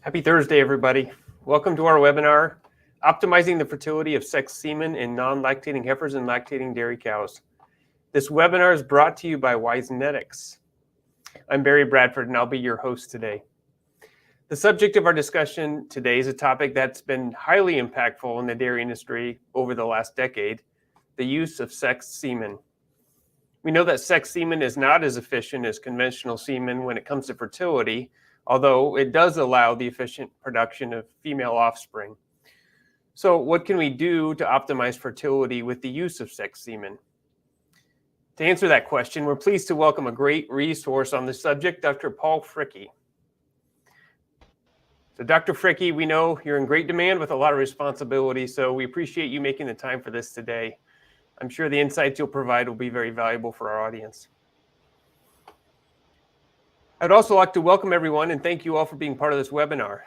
Happy Thursday, everybody. Welcome to our webinar, Optimizing the Fertility of Sex Semen in Non-Lactating Heifers and Lactating Dairy Cows. This webinar is brought to you by Wisenetics. I'm Barry Bradford, and I'll be your host today. The subject of our discussion today is a topic that's been highly impactful in the dairy industry over the last decade, the use of sex semen. We know that sex semen is not as efficient as conventional semen when it comes to fertility, although it does allow the efficient production of female offspring. So what can we do to optimize fertility with the use of sex semen? To answer that question, we're pleased to welcome a great resource on this subject, Dr. Paul Fricke. So Dr. Fricke, we know you're in great demand with a lot of responsibility, so we appreciate you making the time for this today. I'm sure the insights you'll provide will be very valuable for our audience. I'd also like to welcome everyone and thank you all for being part of this webinar.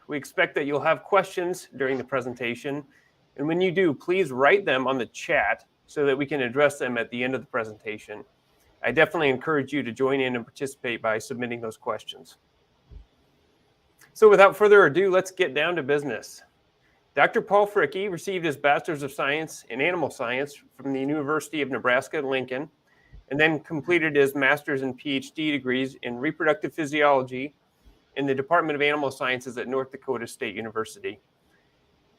We expect that you'll have questions during the presentation, and when you do, please write them on the chat so that we can address them at the end of the presentation. I definitely encourage you to join in and participate by submitting those questions. So without further ado, let's get down to business. Dr. Paul Fricke received his Bachelor's of Science in Animal Science from the University of Nebraska-Lincoln, and then completed his Master's and PhD degrees in Reproductive Physiology in the Department of Animal Sciences at North Dakota State University.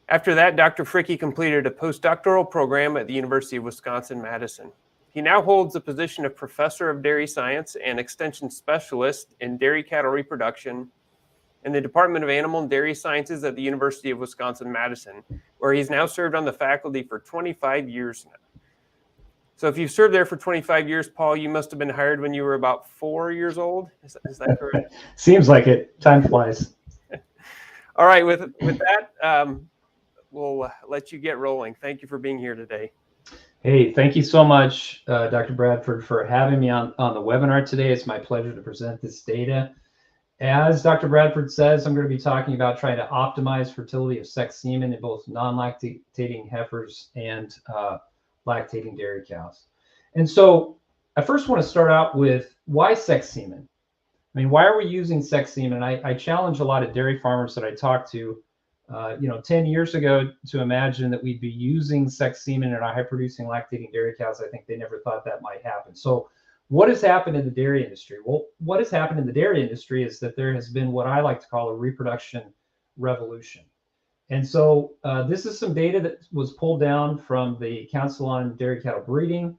After that, Dr. Fricke completed a postdoctoral program at the University of Wisconsin-Madison. He now holds the position of Professor of Dairy Science and Extension Specialist in Dairy Cattle Reproduction in the Department of Animal and Dairy Sciences at the University of Wisconsin-Madison, where he's now served on the faculty for 25 years now. So if you've served there for 25 years, Paul, you must have been hired when you were about 4 years old. Is that correct? Seems like it. Time flies. All right, with that, we'll let you get rolling. Thank you for being here today. Hey, thank you so much, Dr. Bradford, for having me on the webinar today. It's my pleasure to present this data. As Dr. Bradford says, I'm going to be talking about trying to optimize fertility of sex semen in both non-lactating heifers and lactating dairy cows. And so I first want to start out with why sex semen? I mean, why are we using sex semen? I challenge a lot of dairy farmers that I talk to, 10 years ago to imagine that we'd be using sex semen in our high-producing lactating dairy cows. I think they never thought that might happen. So what has happened in the dairy industry? Well, what has happened in the dairy industry is that there has been what I like to call a reproduction revolution. And so this is some data that was pulled down from the Council on Dairy Cattle Breeding.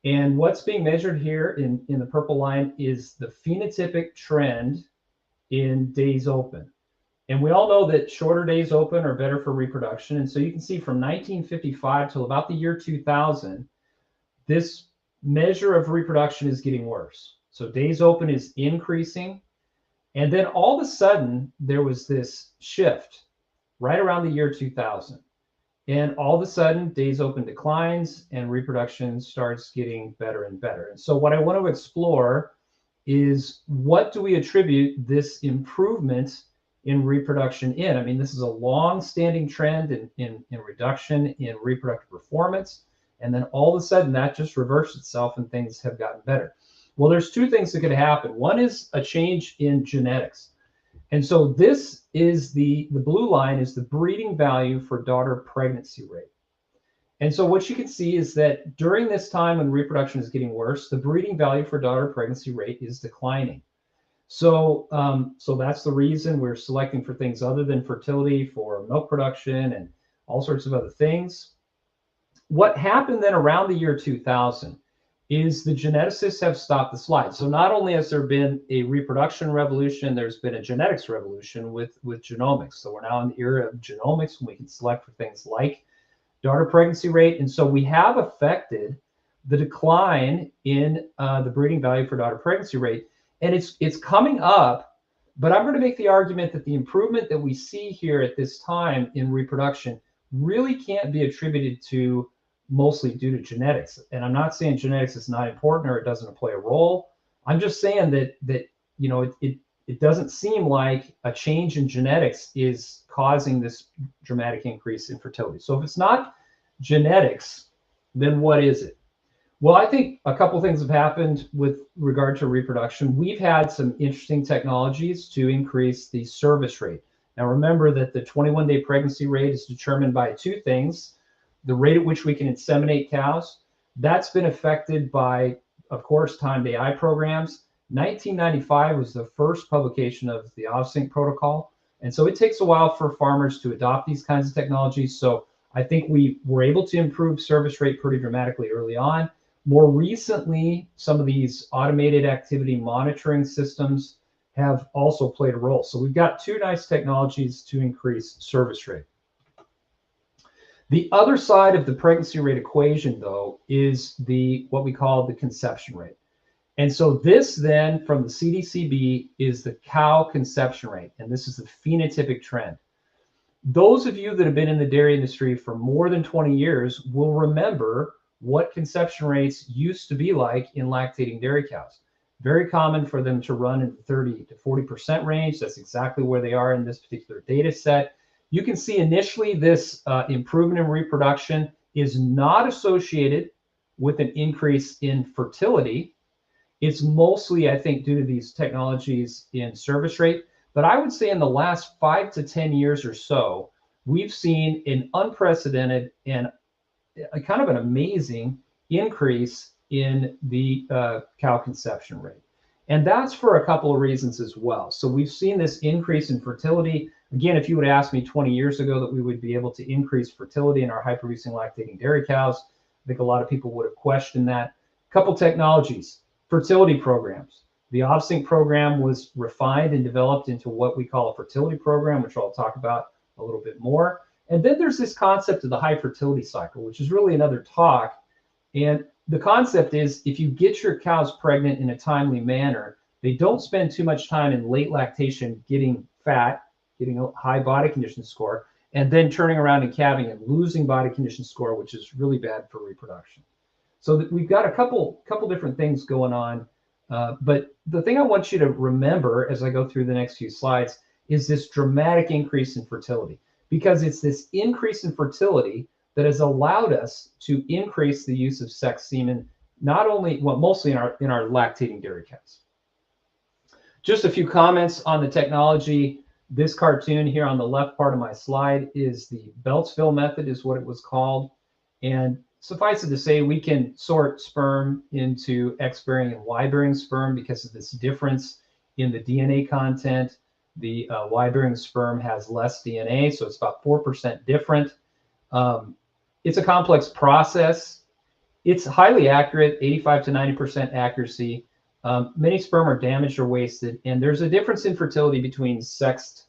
And what's being measured here in the purple line is the phenotypic trend in days open. And we all know that shorter days open are better for reproduction. And so you can see from 1955 till about the year 2000, this measure of reproduction is getting worse. So days open is increasing. And then all of a sudden, there was this shift right around the year 2000. And all of a sudden, days open declines and reproduction starts getting better and better. And so what I want to explore is, what do we attribute this improvement in reproduction in? I mean, this is a long-standing trend in reduction in reproductive performance. And then all of a sudden, that just reversed itself and things have gotten better. Well, there's two things that could happen. One is a change in genetics. And so this is the blue line is the breeding value for daughter pregnancy rate. And so what you can see is that during this time when reproduction is getting worse, the breeding value for daughter pregnancy rate is declining. So, so that's the reason we're selecting for things other than fertility, for milk production and all sorts of other things. What happened then around the year 2000 is the geneticists have stopped the slide. So not only has there been a reproduction revolution, there's been a genetics revolution with genomics. So we're now in the era of genomics when we can select for things like daughter pregnancy rate. And so we have affected the decline in the breeding value for daughter pregnancy rate. And it's coming up, but I'm going to make the argument that the improvement that we see here at this time in reproduction really can't be attributed to mostly due to genetics. And I'm not saying genetics is not important or it doesn't play a role. I'm just saying that it doesn't seem like a change in genetics is causing this dramatic increase in fertility. So if it's not genetics, then what is it? Well, I think a couple things have happened with regard to reproduction. We've had some interesting technologies to increase the service rate. Now remember that the 21-day pregnancy rate is determined by two things: the rate at which we can inseminate cows. That's been affected by, of course, timed AI programs. 1995 was the first publication of the OVSync protocol. And so it takes a while for farmers to adopt these kinds of technologies. So I think we were able to improve service rate pretty dramatically early on. More recently, some of these automated activity monitoring systems have also played a role. So we've got two nice technologies to increase service rate. The other side of the pregnancy rate equation, though, is what we call the conception rate. And so this then from the CDCB is the cow conception rate, and this is the phenotypic trend. Those of you that have been in the dairy industry for more than 20 years will remember what conception rates used to be like in lactating dairy cows. Very common for them to run in the 30 to 40% range. That's exactly where they are in this particular data set. You can see initially this improvement in reproduction is not associated with an increase in fertility. It's mostly, I think, due to these technologies in service rate. But I would say in the last 5 to 10 years or so, we've seen an unprecedented and a kind of an amazing increase in the cow conception rate. And that's for a couple of reasons as well. So we've seen this increase in fertility. Again, if you would ask me 20 years ago that we would be able to increase fertility in our high-producing lactating dairy cows, I think a lot of people would have questioned that. Couple technologies. Fertility programs. The OVSync program was refined and developed into what we call a fertility program, which I'll talk about a little bit more. And then there's this concept of the high fertility cycle, which is really another talk. And the concept is if you get your cows pregnant in a timely manner, they don't spend too much time in late lactation getting fat, getting a high body condition score, and then turning around and calving and losing body condition score, which is really bad for reproduction. So that we've got a couple different things going on. But the thing I want you to remember as I go through the next few slides is this dramatic increase in fertility, because it's this increase in fertility that has allowed us to increase the use of sex semen, not only, well, mostly in our lactating dairy cows. Just a few comments on the technology. This cartoon here on the left part of my slide is the Beltsville method, is what it was called. And suffice it to say, we can sort sperm into X-bearing and Y-bearing sperm because of this difference in the DNA content. The Y-bearing sperm has less DNA, so it's about 4% different. It's a complex process. It's highly accurate, 85 to 90% accuracy. Many sperm are damaged or wasted, and there's a difference in fertility between sexed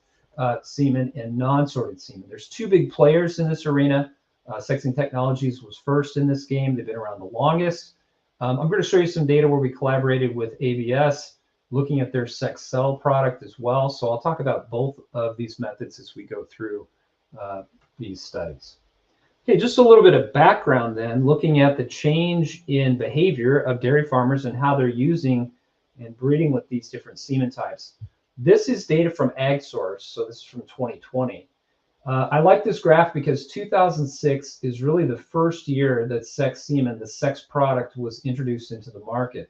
semen and non-sorted semen. There's two big players in this arena. Sexing Technologies was first in this game. They've been around the longest. I'm going to show you some data where we collaborated with ABS, looking at their sex cell product as well. So I'll talk about both of these methods as we go through these studies. Okay, just a little bit of background then, looking at the change in behavior of dairy farmers and how they're using and breeding with these different semen types. This is data from AgSource, so this is from 2020. I like this graph because 2006 is really the first year that sex semen, the sex product, was introduced into the market.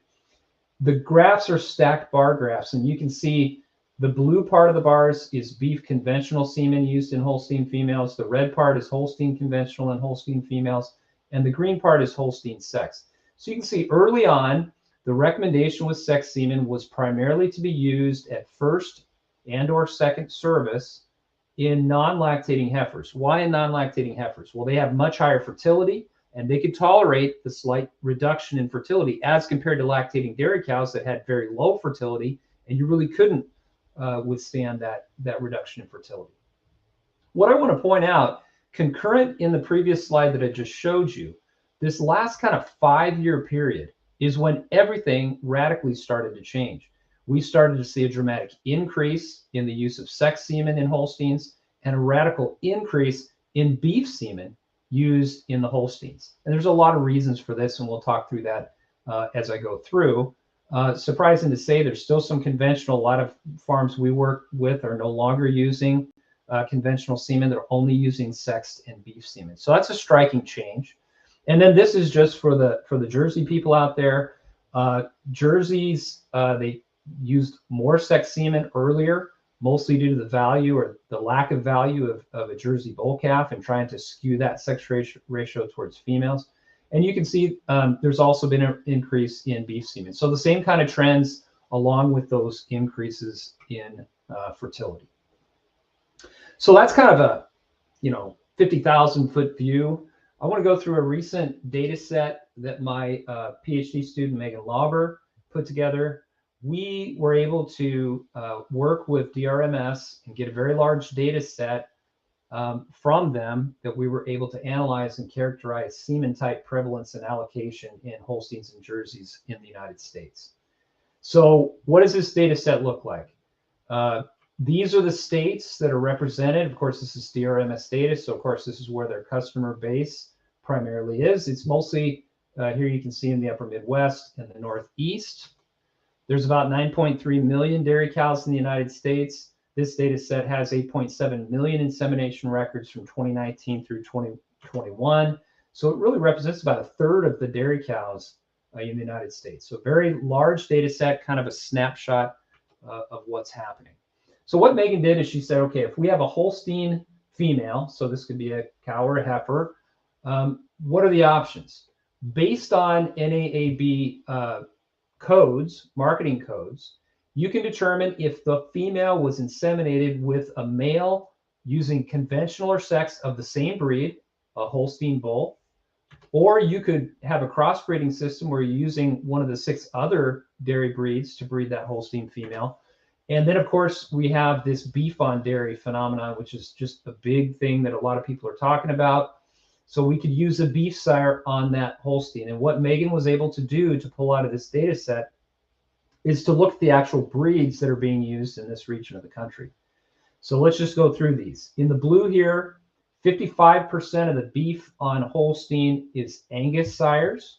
The graphs are stacked bar graphs, and you can see the blue part of the bars is beef conventional semen used in Holstein females. The red part is Holstein conventional and Holstein females, and the green part is Holstein sex. So you can see early on, the recommendation with sex semen was primarily to be used at first and or second service in non-lactating heifers. Why in non-lactating heifers? Well, they have much higher fertility, and they could tolerate the slight reduction in fertility as compared to lactating dairy cows that had very low fertility, and you really couldn't withstand that reduction in fertility. What I want to point out, concurrent in the previous slide that I just showed you, this last kind of 5-year period is when everything radically started to change. We started to see a dramatic increase in the use of sex semen in Holsteins and a radical increase in beef semen used in the Holsteins. And there's a lot of reasons for this, and we'll talk through that as I go through. Surprising to say, there's still some conventional. A lot of farms we work with are no longer using conventional semen. They're only using sexed and beef semen. So that's a striking change. And then this is just for the Jersey people out there. Jerseys, they used more sex semen earlier mostly due to the value or the lack of value of a Jersey bull calf and trying to skew that sex ratio towards females. And you can see there's also been an increase in beef semen. So the same kind of trends along with those increases in fertility. So that's kind of a 50,000 foot view. I want to go through a recent data set that my PhD student Megan Lauber put together. We were able to work with DRMS and get a very large data set from them that we were able to analyze and characterize semen type prevalence and allocation in Holsteins and Jerseys in the United States. So what does this data set look like? These are the states that are represented. Of course, this is DRMS data. So of course, this is where their customer base primarily is. It's mostly here you can see in the upper Midwest and the Northeast. There's about 9.3 million dairy cows in the United States. This data set has 8.7 million insemination records from 2019 through 2021. So it really represents about a third of the dairy cows in the United States. So very large data set, kind of a snapshot of what's happening. So what Megan did is she said, okay, if we have a Holstein female, so this could be a cow or a heifer, what are the options? Based on NAAB codes, marketing codes, you can determine if the female was inseminated with a male using conventional or sex of the same breed, a Holstein bull, or you could have a crossbreeding system where you're using one of the 6 other dairy breeds to breed that Holstein female. And then, of course, we have this beef on dairy phenomenon, which is just a big thing that a lot of people are talking about. So we could use a beef sire on that Holstein. And what Megan was able to do to pull out of this data set is to look at the actual breeds that are being used in this region of the country. So let's just go through these. In the blue here, 55% of the beef on Holstein is Angus sires,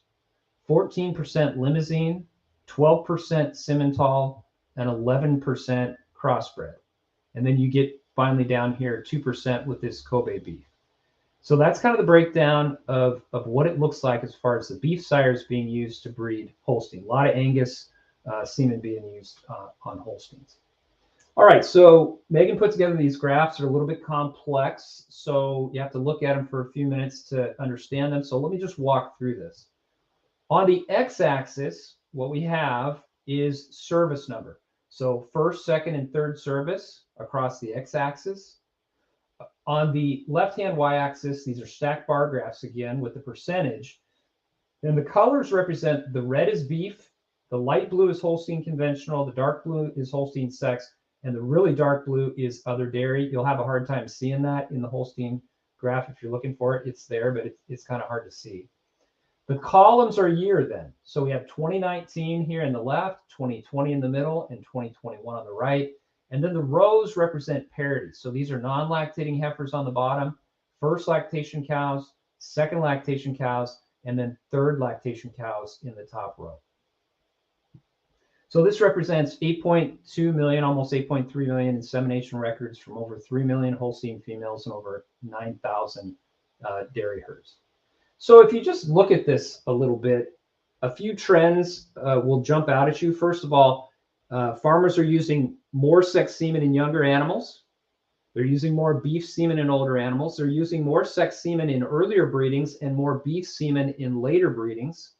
14% Limousin, 12% Simmental, and 11% crossbred. And then you get finally down here 2% with this Kobe beef. So that's kind of the breakdown of what it looks like as far as the beef sires being used to breed Holstein. A lot of Angus semen being used on Holsteins. All right, so Megan put together these graphs. They're a little bit complex, so you have to look at them for a few minutes to understand them. So let me just walk through this. On the x-axis, what we have is service number. So first, second, and third service across the x-axis. On the left-hand y-axis, these are stacked bar graphs again with the percentage. And the colors represent the red is beef, the light blue is Holstein conventional, the dark blue is Holstein sex, and the really dark blue is other dairy. You'll have a hard time seeing that in the Holstein graph if you're looking for it. It's there, but it's kind of hard to see. The columns are year then. So we have 2019 here in the left, 2020 in the middle, and 2021 on the right. And then the rows represent parity. So these are non-lactating heifers on the bottom, first lactation cows, second lactation cows, and then third lactation cows in the top row. So this represents 8.2 million, almost 8.3 million insemination records from over 3 million Holstein females and over 9,000 dairy herds. So if you just look at this a little bit, a few trends will jump out at you. First of all, farmers are using more sex semen in younger animals. They're using more beef semen in older animals. They're using more sex semen in earlier breedings and more beef semen in later breedings.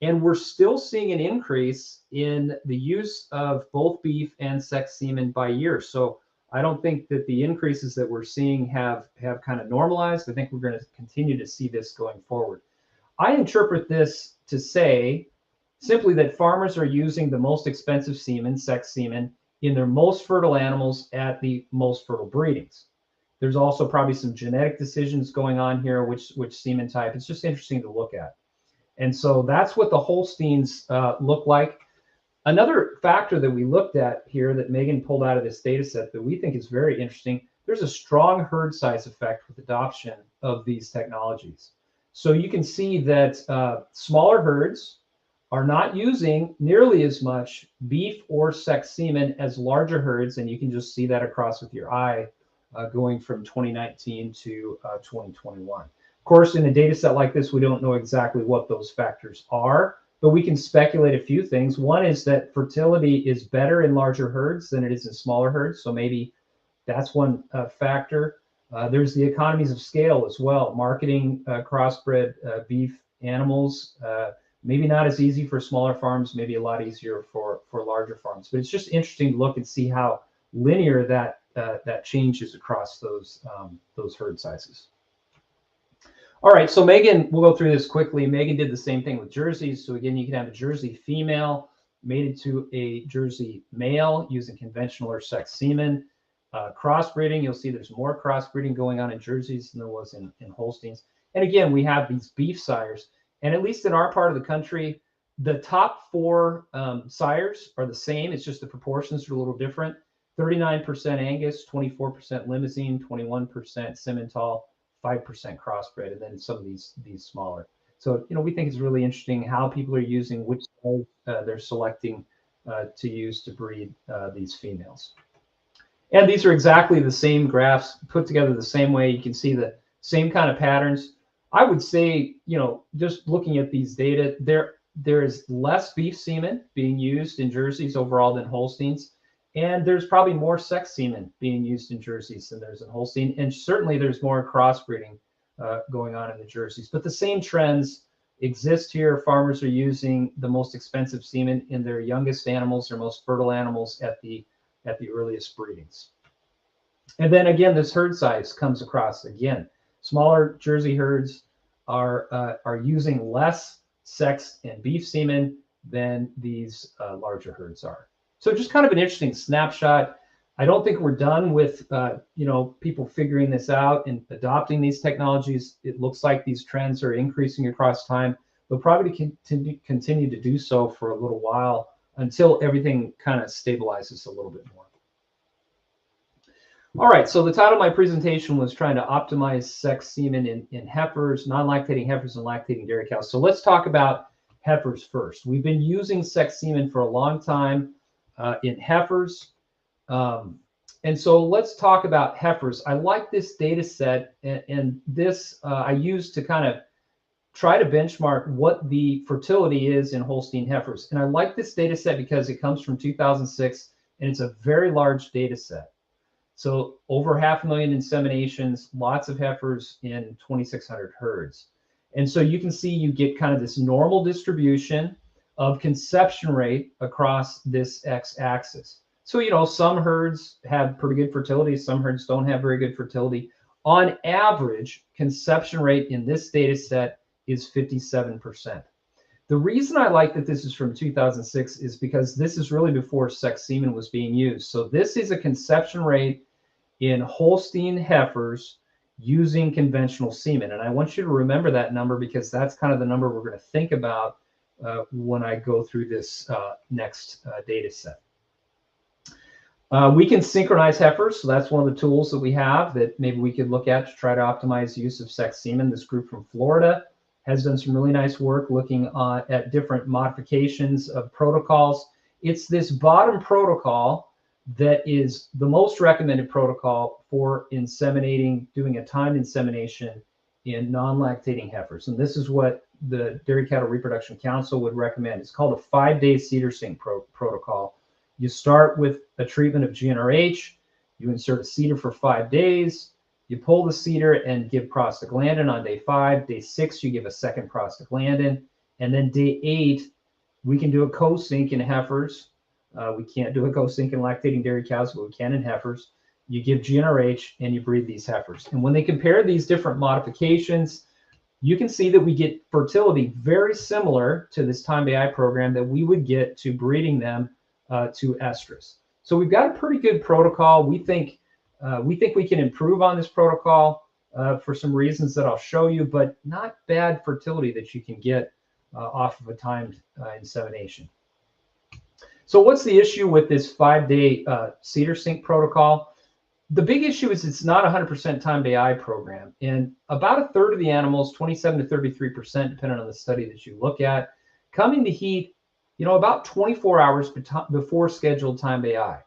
And we're still seeing an increase in the use of both beef and sex semen by year. So I don't think that the increases that we're seeing have kind of normalized. I think we're going to continue to see this going forward. I interpret this to say simply that farmers are using the most expensive semen, sex semen, in their most fertile animals at the most fertile breedings. There's also probably some genetic decisions going on here, which semen type. It's just interesting to look at. And so that's what the Holsteins look like. Another factor that we looked at here that Megan pulled out of this data set that we think is very interesting, there's a strong herd size effect with adoption of these technologies. So you can see that smaller herds are not using nearly as much beef or sex semen as larger herds, and you can just see that across with your eye going from 2019 to 2021. Of course, in a data set like this, we don't know exactly what those factors are, but we can speculate a few things. One is that fertility is better in larger herds than it is in smaller herds. So maybe that's one factor. There's the economies of scale as well. Marketing crossbred beef animals, maybe not as easy for smaller farms, maybe a lot easier for larger farms. But it's just interesting to look and see how linear that changes across those herd sizes. All right, so Megan, we'll go through this quickly. Megan did the same thing with jerseys. So again, you can have a Jersey female mated to a Jersey male using conventional or sex semen. Crossbreeding, you'll see there's more crossbreeding going on in Jerseys than there was in Holsteins. And again, we have these beef sires. And at least in our part of the country, the top 4 sires are the same. It's just the proportions are a little different. 39% Angus, 24% Limousin, 21% Simmental, 5% crossbred, and then some of these smaller. So, we think it's really interesting how people are using which sires they're selecting to use to breed these females. And these are exactly the same graphs put together the same way. You can see the same kind of patterns. I would say, just looking at these data, there is less beef semen being used in Jerseys overall than Holsteins. And there's probably more sex semen being used in Jerseys than there's in Holstein. And certainly there's more crossbreeding going on in the Jerseys. But the same trends exist here. Farmers are using the most expensive semen in their youngest animals, their most fertile animals at the earliest breedings. And then again, this herd size comes across again. Smaller Jersey herds are using less sex and beef semen than these larger herds are. So just kind of an interesting snapshot. I don't think we're done with people figuring this out and adopting these technologies. It looks like these trends are increasing across time. They'll probably continue to do so for a little while until everything kind of stabilizes a little bit more. All right, so the title of my presentation was trying to optimize sex semen in heifers, non-lactating heifers and lactating dairy cows. So let's talk about heifers first. We've been using sex semen for a long time in heifers. And so let's talk about heifers. I like this data set, and this I use to kind of try to benchmark what the fertility is in Holstein heifers. And I like this data set because it comes from 2006, and it's a very large data set. So over 500,000 inseminations, lots of heifers in 2,600 herds. And so you can see you get kind of this normal distribution of conception rate across this x-axis. So, some herds have pretty good fertility, some herds don't have very good fertility. On average, conception rate in this data set is 57%. The reason I like that this is from 2006 is because this is really before sex semen was being used. So this is a conception rate in Holstein heifers using conventional semen. And I want you to remember that number because that's kind of the number we're going to think about when I go through this next data set. We can synchronize heifers. So that's one of the tools that we have that maybe we could look at to try to optimize use of sex semen. This group from Florida has done some really nice work looking at different modifications of protocols. It's this bottom protocol that is the most recommended protocol for inseminating, doing a timed insemination in non-lactating heifers. And this is what the Dairy Cattle Reproduction Council would recommend. It's called a 5-day cedar sync protocol. You start with a treatment of GnRH, you insert a cedar for 5 days, you pull the cedar and give prostaglandin on day 5. Day 6, you give a second prostaglandin. And then day 8, we can do a co-sync in heifers. We can't do a co-sync in lactating dairy cows, but we can in heifers. You give GnRH and you breed these heifers. And when they compare these different modifications, you can see that we get fertility very similar to this timed AI program that we would get to breeding them to estrus. So we've got a pretty good protocol. We think we can improve on this protocol for some reasons that I'll show you, but not bad fertility that you can get off of a timed insemination. So what's the issue with this 5-day cedar sync protocol? The big issue is it's not 100% timed AI program. And about a third of the animals, 27 to 33%, depending on the study that you look at, come into heat, about 24 hours before scheduled timed AI.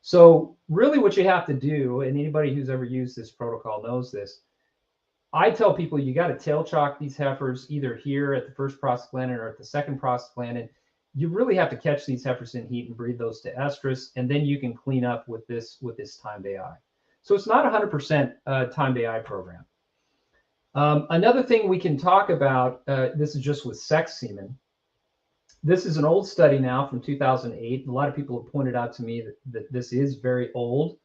So really what you have to do, and anybody who's ever used this protocol knows this, I tell people you got to tail chalk these heifers either here at the first prostaglandin or at the second prostaglandin. You really have to catch these heifers in heat and breed those to estrus, and then you can clean up with this timed AI. So it's not 100% timed AI program. Another thing we can talk about, this is just with sex semen. This is an old study now from 2008. A lot of people have pointed out to me that this is very old.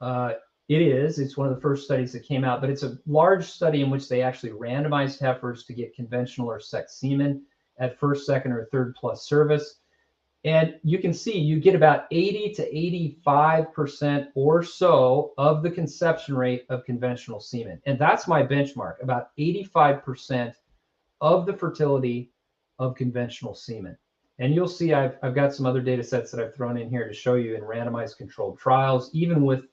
It is. It's one of the first studies that came out, but it's a large study in which they actually randomized heifers to get conventional or sex semen at first, second, or third plus service. And you can see you get about 80 to 85% or so of the conception rate of conventional semen. And that's my benchmark, about 85% of the fertility of conventional semen. And you'll see I've got some other data sets that I've thrown in here to show you in randomized controlled trials, even with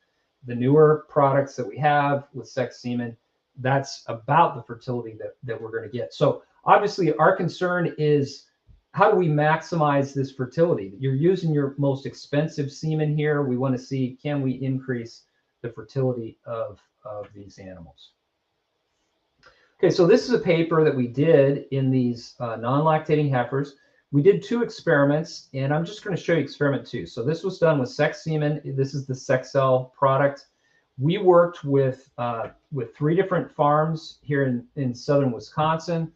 the newer products that we have with sex semen, that's about the fertility that we're going to get. So obviously our concern is, how do we maximize this fertility? You're using your most expensive semen here. We want to see, can we increase the fertility of these animals? Okay, so this is a paper that we did in these non-lactating heifers. We did 2 experiments, and I'm just going to show you experiment 2. So this was done with sex semen. This is the Sexcel product. We worked with 3 different farms here in southern Wisconsin.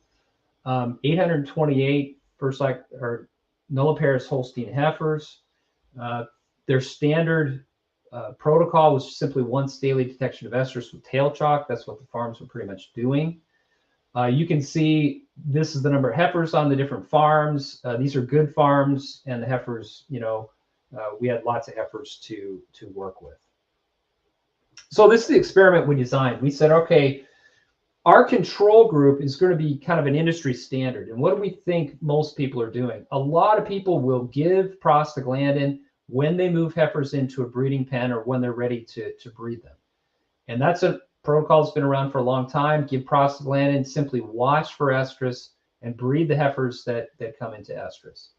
828 nulliparous Holstein heifers. Their standard protocol was simply once daily detection of estrus with tail chalk. That's what the farms were pretty much doing. You can see this is the number of heifers on the different farms. These are good farms, and the heifers, we had lots of heifers to work with. So this is the experiment we designed. We said, okay, our control group is going to be kind of an industry standard. And what do we think most people are doing? A lot of people will give prostaglandin when they move heifers into a breeding pen or when they're ready to breed them. And that's a protocol that's been around for a long time. Give prostaglandin, simply watch for estrus, and breed the heifers that come into estrus.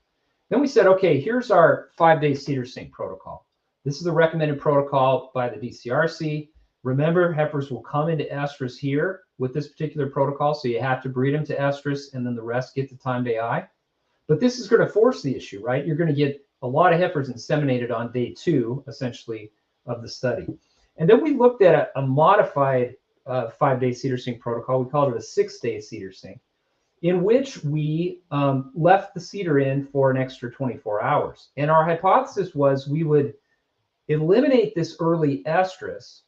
Then we said, okay, here's our 5-day cedar sink protocol. This is the recommended protocol by the DCRC. Remember, heifers will come into estrus here with this particular protocol, so you have to breed them to estrus, and then the rest get to timed AI. But this is going to force the issue, right? You're going to get a lot of heifers inseminated on day 2, essentially, of the study. And then we looked at a modified 5-day cedar sink protocol. We called it a 6-day cedar sink, in which we left the cedar in for an extra 24 hours. And our hypothesis was we would eliminate this early estrus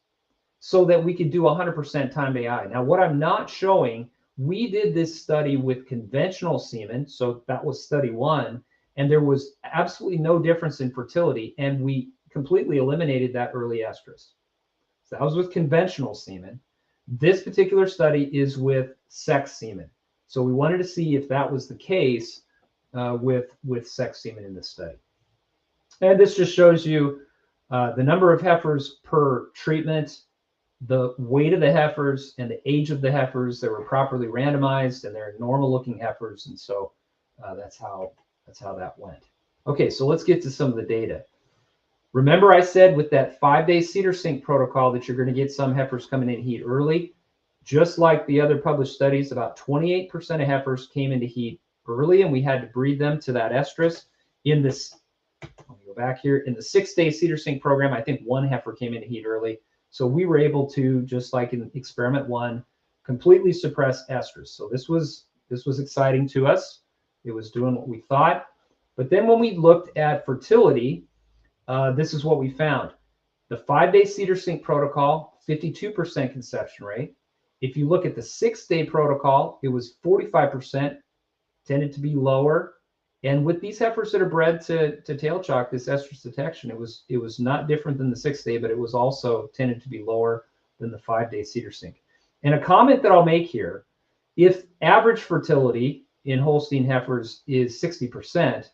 so that we could do 100% timed AI. Now, what I'm not showing, we did this study with conventional semen, so that was study 1, and there was absolutely no difference in fertility, and we completely eliminated that early estrus. So that was with conventional semen. This particular study is with sex semen. So we wanted to see if that was the case with sex semen in this study. And this just shows you the number of heifers per treatment, the weight of the heifers, and the age of the heifers that were properly randomized, and they're normal looking heifers. And so that's how that went. Okay, so let's get to some of the data. Remember, I said with that 5-day cedar sink protocol that you're going to get some heifers coming in heat early. Just like the other published studies, about 28% of heifers came into heat early, and we had to breed them to that estrus. In this, let me go back here, in the 6-day cedar sink program, I think 1 heifer came into heat early. So we were able to, just like in experiment 1, completely suppress estrus. So this was exciting to us. It was doing what we thought. But then when we looked at fertility, this is what we found. The 5-day cedar sink protocol, 52% conception rate. If you look at the 6-day protocol, it was 45%, tended to be lower. And with these heifers that are bred to tail chalk, this estrus detection, it was not different than the 6-day, but it was also tended to be lower than the 5-day cedar sink. And a comment that I'll make here, if average fertility in Holstein heifers is 60%,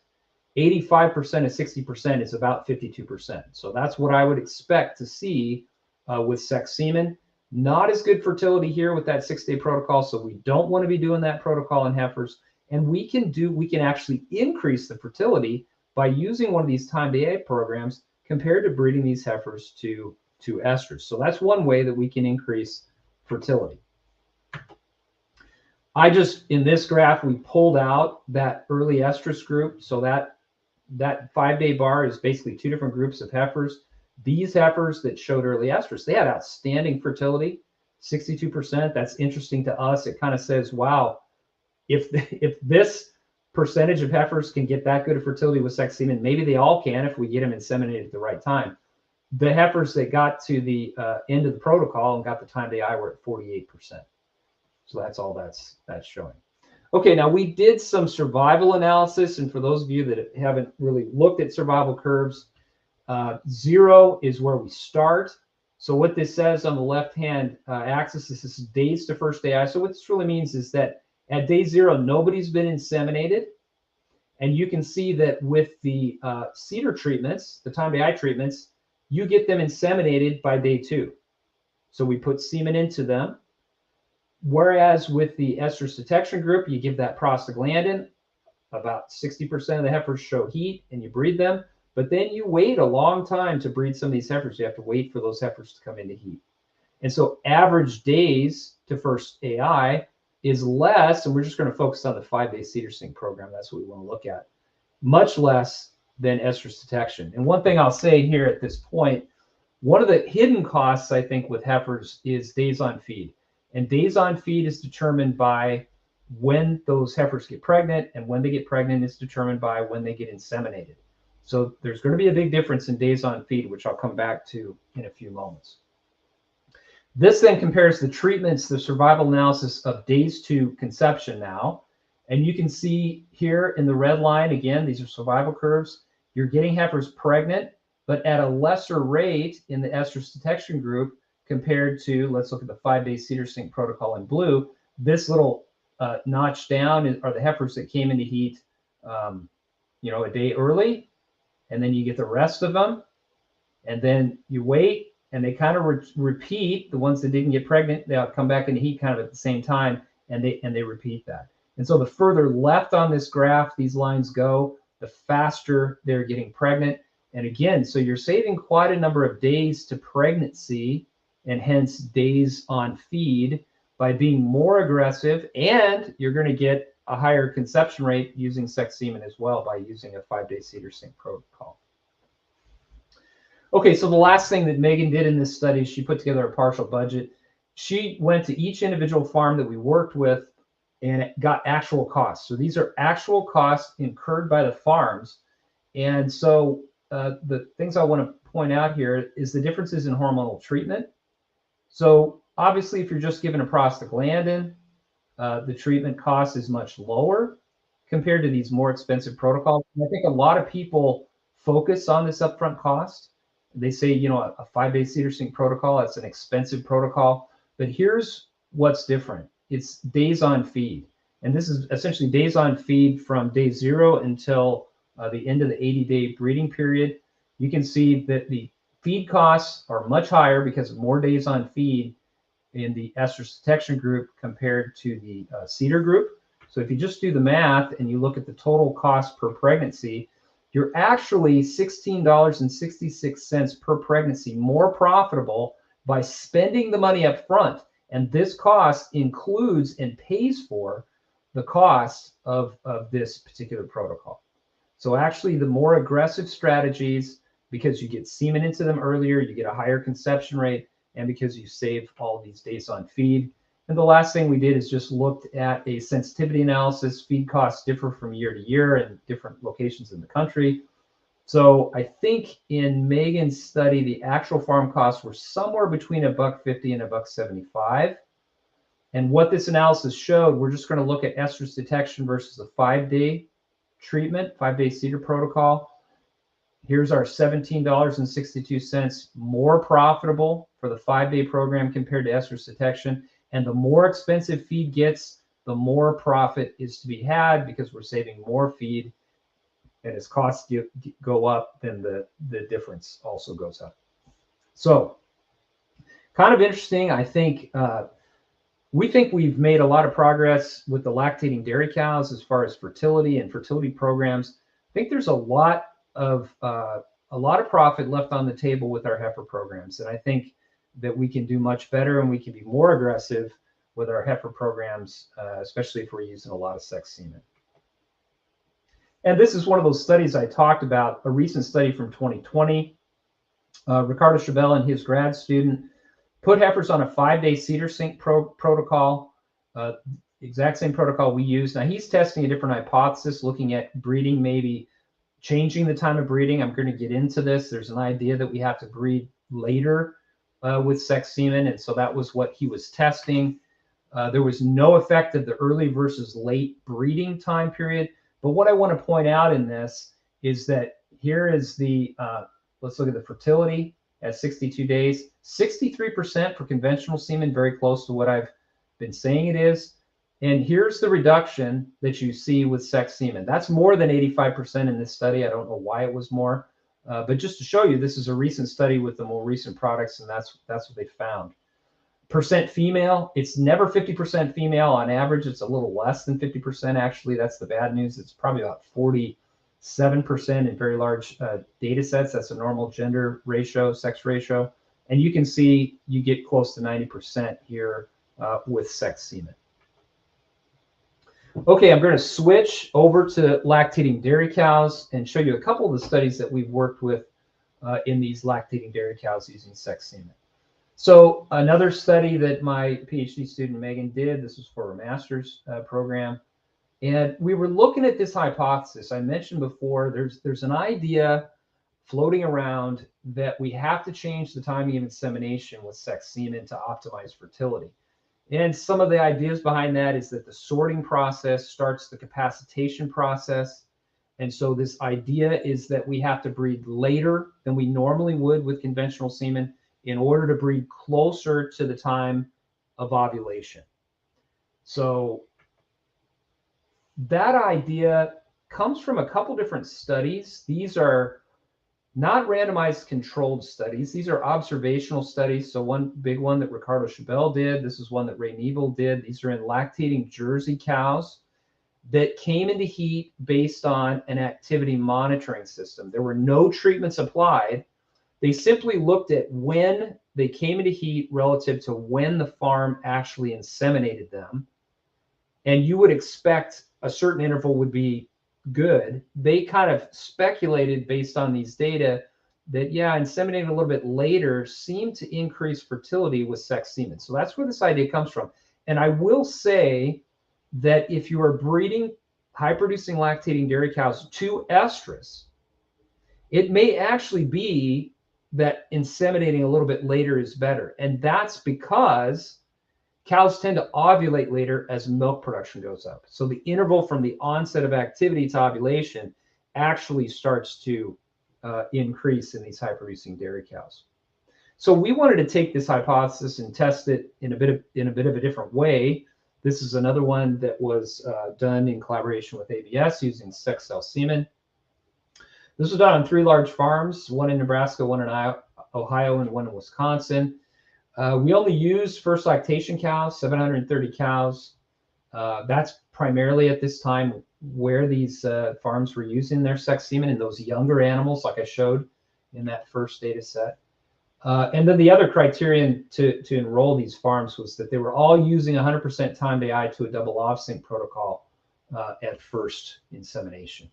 85% of 60% is about 52%. So that's what I would expect to see with sex semen. Not as good fertility here with that 6-day protocol, so we don't want to be doing that protocol in heifers. And we can actually increase the fertility by using one of these timed AI programs compared to breeding these heifers to estrus. So that's one way that we can increase fertility. I just, in this graph, we pulled out that early estrus group. So that 5-day bar is basically two different groups of heifers. These heifers that showed early estrus, they had outstanding fertility, 62%. That's interesting to us. It kind of says, wow, if this percentage of heifers can get that good of fertility with sex semen, maybe they all can if we get them inseminated at the right time. The heifers that got to the end of the protocol and got the time to I were at 48%. So that's all that's showing. Okay, now we did some survival analysis, and for those of you that haven't really looked at survival curves, 0 is where we start. So what this says on the left-hand axis, this is days to first day I. So what this really means is that at day 0, nobody's been inseminated, and you can see that with the cedar treatments, the time to I treatments, you get them inseminated by day 2. So we put semen into them. Whereas with the estrus detection group, you give that prostaglandin. About 60% of the heifers show heat, and you breed them. But then you wait a long time to breed some of these heifers. You have to wait for those heifers to come into heat. And so average days to first AI is less, and we're just going to focus on the 5-day cedar sync program. That's what we want to look at. Much less than estrus detection. And one thing I'll say here at this point, one of the hidden costs, I think, with heifers is days on feed. And days on feed is determined by when those heifers get pregnant, and when they get pregnant is determined by when they get inseminated. So there's going to be a big difference in days on feed, which I'll come back to in a few moments. This then compares the treatments, the survival analysis of days to conception now. And you can see here in the red line, again, these are survival curves. You're getting heifers pregnant, but at a lesser rate in the estrus detection group compared to, let's look at the 5-day cedar sync protocol in blue. This little notch down are the heifers that came into heat, a day early, and then you get the rest of them, and then you wait, and they kind of repeat. The ones that didn't get pregnant, they'll come back into heat kind of at the same time, and they repeat that. And so the further left on this graph these lines go, the faster they're getting pregnant. And again, so you're saving quite a number of days to pregnancy, and hence days on feed, by being more aggressive, and you're going to get a higher conception rate using sex semen as well by using a 5-day cedar sync protocol. Okay, so the last thing that Megan did in this study, she put together a partial budget. She went to each individual farm that we worked with and got actual costs. So these are actual costs incurred by the farms. And so the things I want to point out here is the differences in hormonal treatment. So obviously, if you're just given a prostaglandin, the treatment cost is much lower compared to these more expensive protocols. And I think a lot of people focus on this upfront cost. They say, a 5-day cedar sync protocol, that's an expensive protocol. But here's what's different. It's days on feed. And this is essentially days on feed from day 0 until the end of the 80-day breeding period. You can see that the feed costs are much higher because of more days on feed in the estrus detection group compared to the cedar group. So if you just do the math and you look at the total cost per pregnancy, you're actually $16.66 per pregnancy more profitable by spending the money up front. And this cost includes and pays for the cost of this particular protocol. So actually, the more aggressive strategies, because you get semen into them earlier, you get a higher conception rate, and because you save all these days on feed. And the last thing we did is just looked at a sensitivity analysis. Feed costs differ from year to year in different locations in the country. So I think in Megan's study, the actual farm costs were somewhere between $1.50 and $1.75. And what this analysis showed, we're just going to look at estrus detection versus the 5-day treatment, 5-day cedar protocol. Here's our $17.62 more profitable for the 5-day program compared to estrus detection. And the more expensive feed gets, the more profit is to be had because we're saving more feed. And as costs go up, then the difference also goes up. So kind of interesting. I think we think we've made a lot of progress with the lactating dairy cows as far as fertility and fertility programs. I think there's a lot of profit left on the table with our heifer programs, and I think that we can do much better and we can be more aggressive with our heifer programs, especially if we're using a lot of sex semen. And this is one of those studies I talked about, a recent study from 2020. Ricardo Chabel and his grad student put heifers on a 5-day cedar sink protocol, exact same protocol we use. Now he's testing a different hypothesis, looking at breeding, maybe changing the time of breeding. I'm going to get into this. There's an idea that we have to breed later with sex semen, and so that was what he was testing. There was no effect of the early versus late breeding time period. But what I want to point out in this is that here is the, let's look at the fertility at 62 days, 63% for conventional semen, very close to what I've been saying it is. And here's the reduction that you see with sex semen. That's more than 85% in this study. I don't know why it was more, but just to show you, this is a recent study with the more recent products, and that's what they found. Percent female, it's never 50% female. On average, it's a little less than 50%. Actually, that's the bad news. It's probably about 47% in very large data sets. That's a normal gender ratio, sex ratio. And you can see you get close to 90% here with sex semen. Okay, I'm going to switch over to lactating dairy cows and show you a couple of the studies that we've worked with in these lactating dairy cows using sex semen. So another study that my PhD student Megan did, this was for a master's program, and we were looking at this hypothesis. I mentioned before, there's an idea floating around that we have to change the timing of insemination with sex semen to optimize fertility. And some of the ideas behind that is that the sorting process starts the capacitation process. And so this idea is that we have to breed later than we normally would with conventional semen in order to breed closer to the time of ovulation. So that idea comes from a couple different studies. These are not randomized controlled studies. These are observational studies. So one big one that Ricardo Chabel did, this is one that Ray Neville did. These are in lactating Jersey cows that came into heat based on an activity monitoring system. There were no treatments applied. They simply looked at when they came into heat relative to when the farm actually inseminated them. And you would expect a certain interval would be good. They kind of speculated based on these data that, yeah, inseminating a little bit later seemed to increase fertility with sex semen. So that's where this idea comes from. And I will say that if you are breeding high-producing lactating dairy cows to estrus, it may actually be that inseminating a little bit later is better. And that's because cows tend to ovulate later as milk production goes up. So the interval from the onset of activity to ovulation actually starts to increase in these high-producing dairy cows. So we wanted to take this hypothesis and test it in a bit of a different way. This is another one that was done in collaboration with ABS using sex cell semen. This was done on 3 large farms, one in Nebraska, one in Ohio, and one in Wisconsin. We only used first lactation cows, 730 cows. That's primarily at this time where these farms were using their sex semen in those younger animals, like I showed in that first data set. And then the other criterion to enroll these farms was that they were all using 100% time to eye to a double off-sync protocol at first insemination.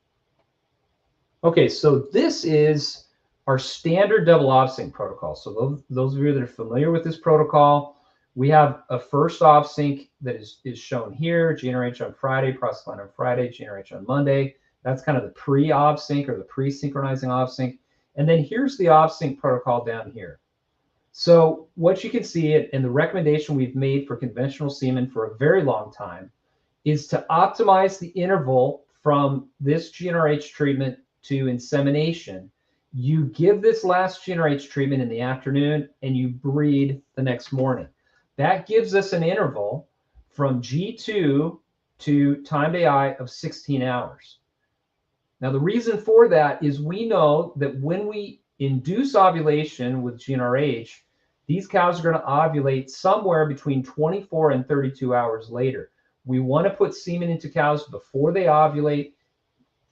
Okay, so this is our standard double off-sync protocol. So those of you that are familiar with this protocol, we have a first off-sync that is shown here, GnRH on Friday, prostaglandin on Friday, GnRH on Monday. That's kind of the pre-off-sync or the pre-synchronizing off-sync. And then here's the off-sync protocol down here. So what you can see, and the recommendation we've made for conventional semen for a very long time, is to optimize the interval from this GnRH treatment to insemination. You give this last GnRH treatment in the afternoon and you breed the next morning. That gives us an interval from G2 to time to eye of 16 hours. Now, the reason for that is we know that when we induce ovulation with GnRH, these cows are going to ovulate somewhere between 24 and 32 hours later. We want to put semen into cows before they ovulate,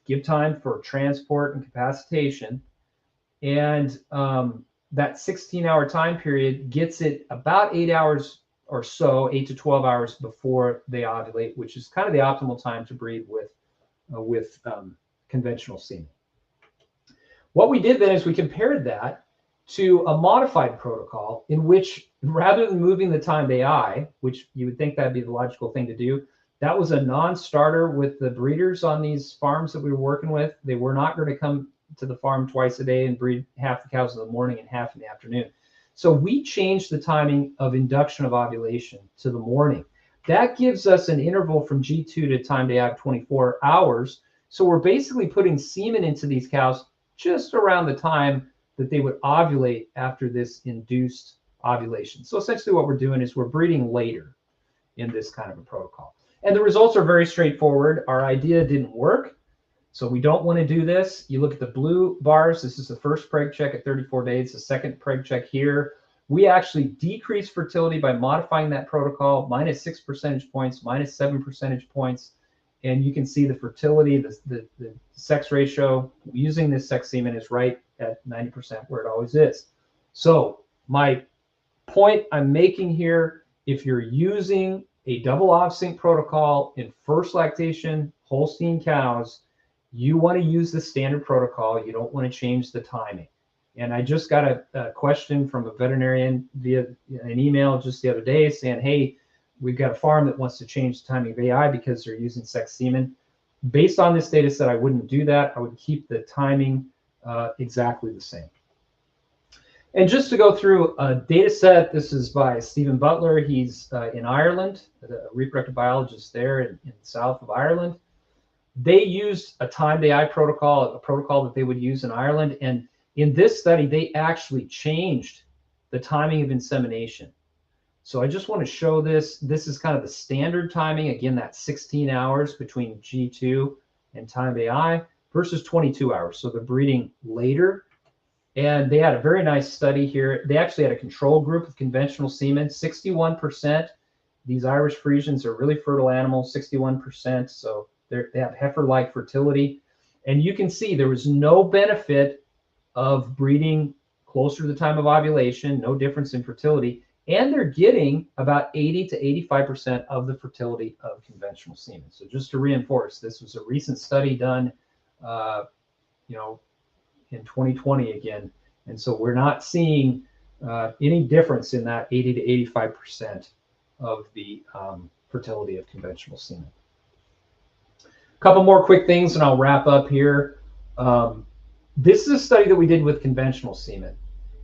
give time for transport and capacitation. And that 16-hour time period gets it about 8 hours or so, 8 to 12 hours before they ovulate, which is kind of the optimal time to breed with conventional semen. What we did then is we compared that to a modified protocol in which, rather than moving the time to AI, which you would think that'd be the logical thing to do, that was a non-starter with the breeders on these farms that we were working with. They were not going to come to the farm twice a day and breed half the cows in the morning and half in the afternoon. So we changed the timing of induction of ovulation to the morning. That gives us an interval from G2 to time to AI of 24 hours. So we're basically putting semen into these cows just around the time that they would ovulate after this induced ovulation. So essentially what we're doing is we're breeding later in this kind of a protocol. And the results are very straightforward. Our idea didn't work, so we don't want to do this. You look at the blue bars. This is the first preg check at 34 days, the second preg check here. We actually decreased fertility by modifying that protocol, minus 6 percentage points, minus 7 percentage points. And you can see the fertility, the sex ratio using this sex semen is right at 90% where it always is. So my point I'm making here, if you're using a double OVSync protocol in first lactation Holstein cows, you want to use the standard protocol. You don't want to change the timing. And I just got a question from a veterinarian via an email just the other day saying, hey, we've got a farm that wants to change the timing of AI because they're using sex semen. Based on this data set, I wouldn't do that. I would keep the timing exactly the same. And just to go through a data set, this is by Stephen Butler. He's in Ireland, a reproductive biologist there in the south of Ireland. They used a timed AI protocol, a protocol that they would use in Ireland. And in this study, they actually changed the timing of insemination. So I just want to show this. This is kind of the standard timing. Again, that's 16 hours between G2 and timed AI versus 22 hours. So they're breeding later. And they had a very nice study here. They actually had a control group of conventional semen, 61%. These Irish Friesians are really fertile animals, 61%. So they have heifer-like fertility. And you can see there was no benefit of breeding closer to the time of ovulation, no difference in fertility. And they're getting about 80 to 85% of the fertility of conventional semen. So just to reinforce, this was a recent study done, in 2020 again. And so we're not seeing any difference in that 80 to 85% of the fertility of conventional semen. A couple more quick things and I'll wrap up here. This is a study that we did with conventional semen.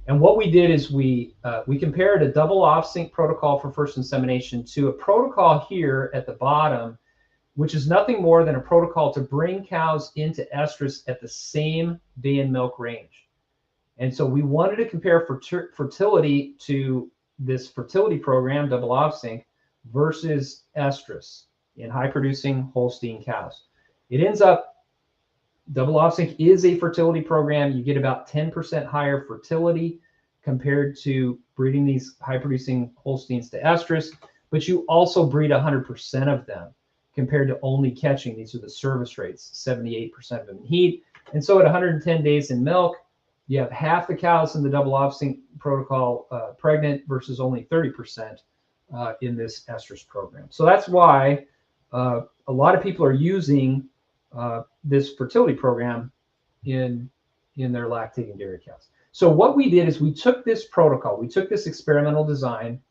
And what we did is we compared a double OVSync protocol for first insemination to a protocol here at the bottom, which is nothing more than a protocol to bring cows into estrus at the same day in milk range. And so we wanted to compare fertility to this fertility program, double OVSync, versus estrus in high-producing Holstein cows. It ends up, double OVSync is a fertility program. You get about 10% higher fertility compared to breeding these high-producing Holsteins to estrus, but you also breed 100% of them, compared to only catching. These are the service rates, 78% of them in heat. And so at 110 days in milk, you have half the cows in the double OVSync protocol pregnant versus only 30% in this estrus program. So that's why a lot of people are using this fertility program in their lactating dairy cows. So what we did is we took this protocol, we took this experimental design,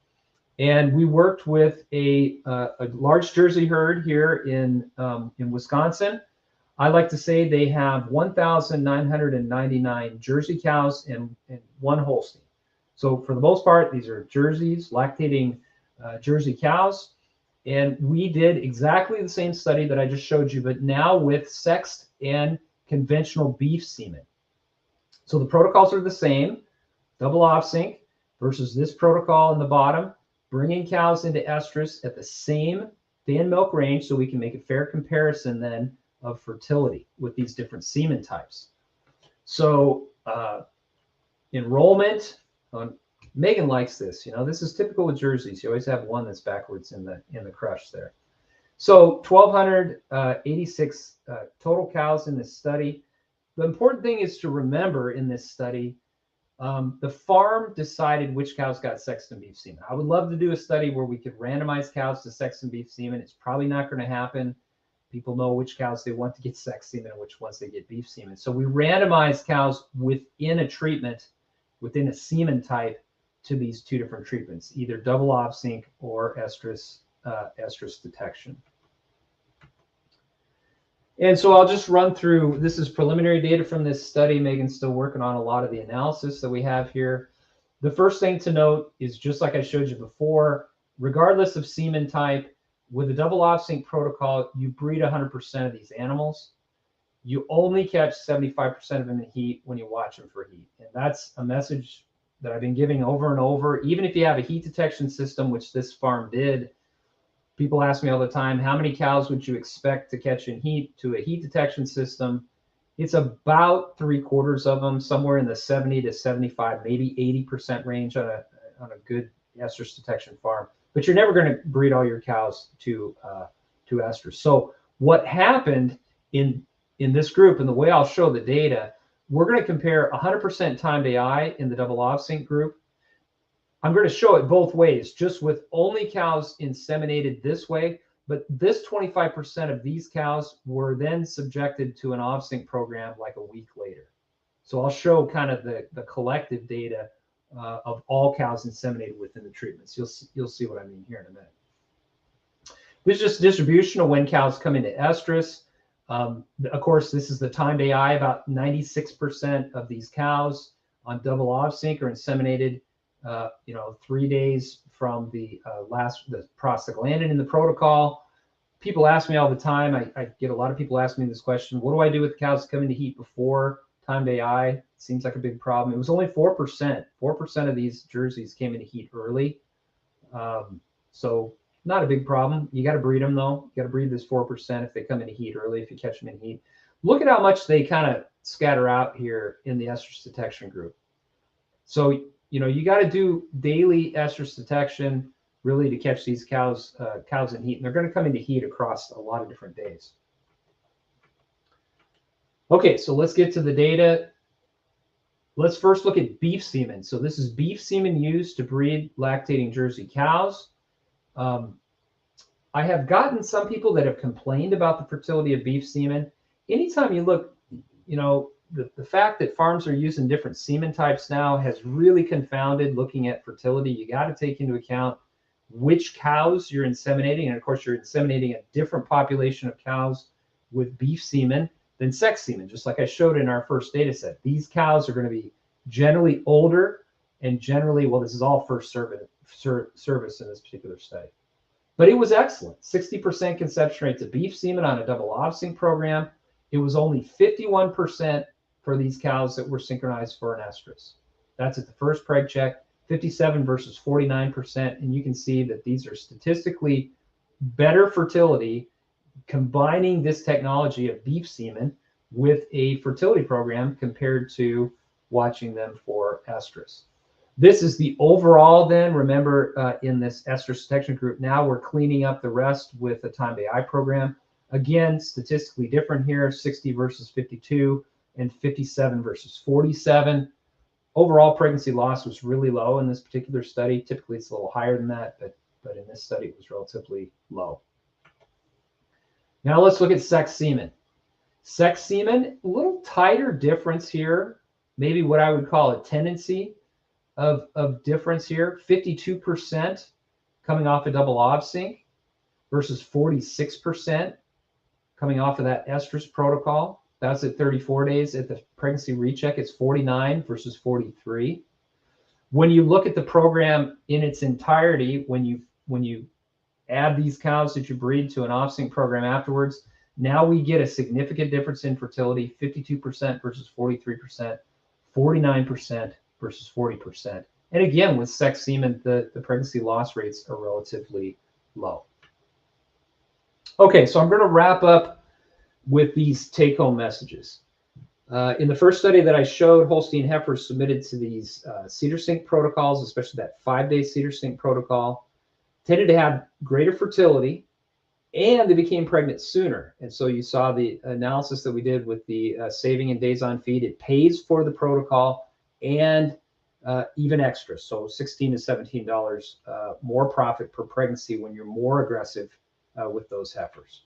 and we worked with a large Jersey herd here in Wisconsin. I like to say they have 1,999 Jersey cows and one Holstein. So for the most part, these are Jerseys, lactating Jersey cows. And we did exactly the same study that I just showed you, but now with sexed and conventional beef semen. So the protocols are the same, double OVSync versus this protocol in the bottom, bringing cows into estrus at the same day in milk range so we can make a fair comparison then of fertility with these different semen types. So enrollment, Megan likes this. This is typical with Jerseys. You always have one that's backwards in the crush there. So 1,286 total cows in this study. The important thing is to remember in this study, The farm decided which cows got Sexton beef semen. I would love to do a study where we could randomize cows to Sexton beef semen. It's probably not going to happen. People know which cows they want to get sex semen and which ones they get beef semen. So we randomize cows within a treatment, within a semen type, to these two different treatments, either double OVSync or estrus detection. And so I'll just run through, this is preliminary data from this study. Megan's still working on a lot of the analysis that we have here. The first thing to note is, just like I showed you before, regardless of semen type, with the double OVSync protocol, you breed 100% of these animals. You only catch 75% of them in heat when you watch them for heat. And that's a message that I've been giving over and over. Even if you have a heat detection system, which this farm did, people ask me all the time, how many cows would you expect to catch in heat to a heat detection system? It's about 3/4 of them, somewhere in the 70 to 75, maybe 80% range on a good estrus detection farm. But you're never going to breed all your cows to estrus. So what happened in this group, and the way I'll show the data, we're going to compare 100% timed AI in the double OVSync group. I'm going to show it both ways, just with only cows inseminated this way, but this 25% of these cows were then subjected to an OVSync program like a week later. So I'll show kind of the collective data of all cows inseminated within the treatments. You'll see what I mean here in a minute. This is just distribution of when cows come into estrus. Of course, this is the timed AI. About 96% of these cows on double OVSync are inseminated 3 days from the prostaglandin in the protocol. People ask me all the time, I get a lot of people asking me this question, what do I do with cows coming to heat before timed AI? It seems like a big problem. It was only 4%. 4% of these jerseys came into heat early. So not a big problem. You got to breed them though. You got to breed this 4% if they come into heat early, if you catch them in heat. Look at how much they kind of scatter out here in the estrus detection group. So you got to do daily estrus detection really to catch these cows in heat, and they're going to come into heat across a lot of different days. Okay, so let's get to the data. Let's first look at beef semen. So this is beef semen used to breed lactating Jersey cows. I have gotten some people that have complained about the fertility of beef semen. Anytime you look, the fact that farms are using different semen types now has really confounded looking at fertility. You got to take into account which cows you're inseminating. And of course, you're inseminating a different population of cows with beef semen than sex semen, just like I showed in our first data set. These cows are going to be generally older and generally, well, this is all first service in this particular study. But it was excellent. 60% conception rate to beef semen on a double OVSync program. It was only 51% for these cows that were synchronized for an estrus. That's at the first preg check, 57 versus 49%. And you can see that these are statistically better fertility combining this technology of beef semen with a fertility program compared to watching them for estrus. This is the overall then. Remember, in this estrus detection group, now we're cleaning up the rest with a timed AI program. Again, statistically different here, 60 versus 52 and 57 versus 47. Overall pregnancy loss was really low in this particular study. Typically, it's a little higher than that, but in this study, it was relatively low. Now let's look at sex semen. Sex semen, a little tighter difference here, maybe what I would call a tendency of difference here. 52% coming off a double OVSync versus 46% coming off of that estrus protocol. That's at 34 days. At the pregnancy recheck, it's 49 versus 43. When you look at the program in its entirety, when you add these cows that you breed to an OVSync program afterwards, now we get a significant difference in fertility, 52% versus 43%, 49% versus 40%. And again, with sex semen, the pregnancy loss rates are relatively low. Okay, so I'm going to wrap up with these take-home messages. In the first study that I showed, Holstein heifers submitted to these cedar sync protocols, especially that 5-day cedar sync protocol, tended to have greater fertility, and they became pregnant sooner. And so you saw the analysis that we did with the saving in days on feed. It pays for the protocol, and even extra. So $16 to $17 more profit per pregnancy when you're more aggressive with those heifers.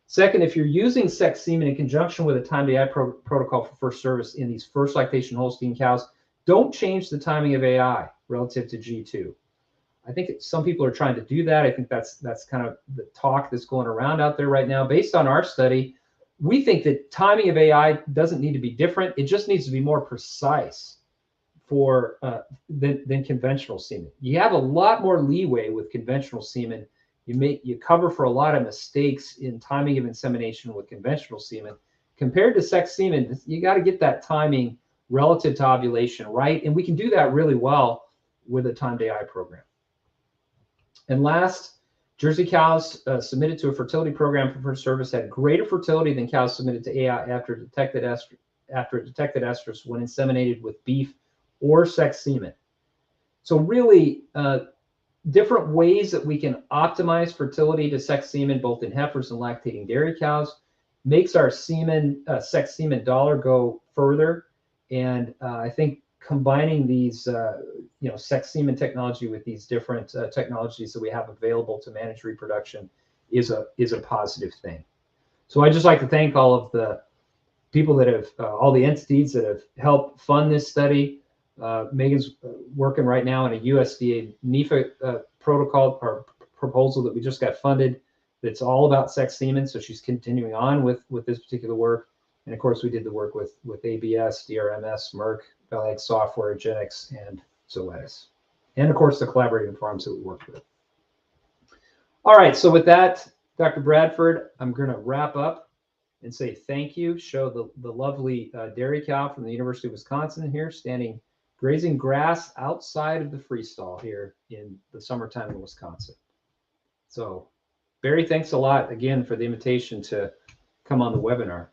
Second, if you're using sex semen in conjunction with a time-to AI protocol for first service in these first lactation Holstein cows, don't change the timing of AI relative to G2. I think some people are trying to do that. I think that's kind of the talk that's going around out there right now. Based on our study, we think that timing of AI doesn't need to be different. It just needs to be more precise for than conventional semen. You have a lot more leeway with conventional semen. You cover for a lot of mistakes in timing of insemination with conventional semen. Compared to sex semen, you got to get that timing relative to ovulation right, and we can do that really well with a time-to AI program. And last, Jersey cows submitted to a fertility program for first service had greater fertility than cows submitted to AI after it detected estrus when inseminated with beef or sex semen. So really, different ways that we can optimize fertility to sex semen, both in heifers and lactating dairy cows, makes our semen, sex semen dollar go further. And I think combining these, sex semen technology with these different technologies that we have available to manage reproduction is a positive thing. So I'd just like to thank all of the people that have, all the entities that have helped fund this study. Megan's working right now on a USDA NEFA protocol or proposal that we just got funded that's all about sex semen. So she's continuing on with this particular work. And of course, we did the work with ABS, DRMS, Merck, Valley Software, Genix, and Zoetis. And of course, the collaborating farms that we worked with. All right, so with that, Dr. Bradford, I'm going to wrap up and say thank you. Show the lovely dairy cow from the University of Wisconsin here standing grazing grass outside of the freestall here in the summertime in Wisconsin. So Barry, thanks a lot again for the invitation to come on the webinar.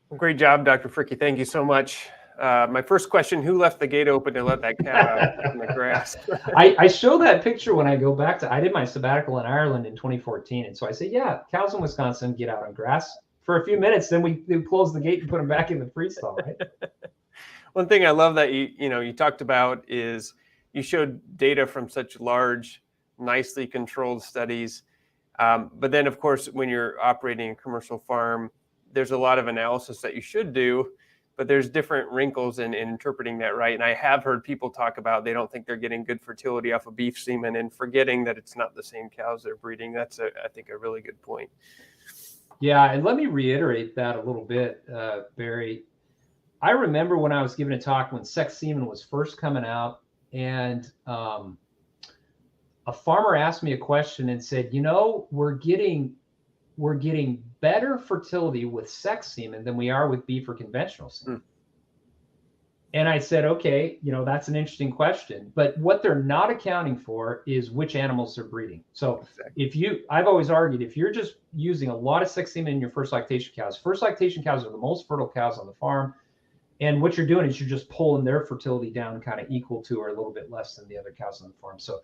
Well, great job, Dr. Fricke. Thank you so much. My first question, who left the gate open to let that cow out in the grass? I show that picture when I go back to, I did my sabbatical in Ireland in 2014. And so I say, yeah, cows in Wisconsin get out on grass for a few minutes. Then we close the gate and put them back in the freestall, right? One thing I love that you talked about is you showed data from such large, nicely controlled studies. But then, of course, when you're operating a commercial farm, there's a lot of analysis that you should do, but there's different wrinkles in interpreting that right. And I have heard people talk about they don't think they're getting good fertility off of beef semen and forgetting that it's not the same cows they're breeding. That's, I think, a really good point. Yeah, and let me reiterate that a little bit, Barry. I remember when I was giving a talk when sex semen was first coming out, and a farmer asked me a question and said, we're getting better fertility with sex semen than we are with beef or conventional semen. And I said, okay, that's an interesting question, but what they're not accounting for is which animals they're breeding. So I've always argued, if you're just using a lot of sex semen in your first lactation cows are the most fertile cows on the farm. And what you're doing is you're just pulling their fertility down kind of equal to or a little bit less than the other cows on the farm. So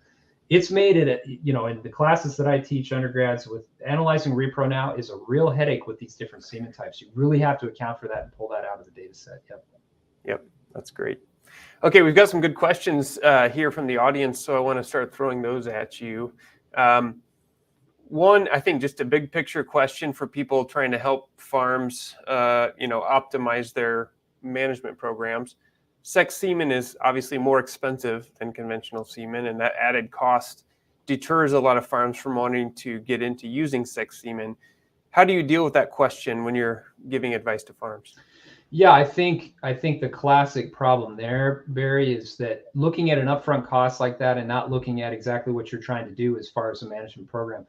it's made it, in the classes that I teach undergrads with analyzing repro now is a real headache with these different semen types. You really have to account for that and pull that out of the data set. Yep, that's great. Okay, we've got some good questions here from the audience, so I want to start throwing those at you. One, I think just a big picture question for people trying to help farms, optimize their management programs. Sex semen is obviously more expensive than conventional semen, and that added cost deters a lot of farms from wanting to get into using sex semen. How do you deal with that question when you're giving advice to farms? Yeah, I think the classic problem there, Barry, is that looking at an upfront cost like that and not looking at exactly what you're trying to do as far as a management program.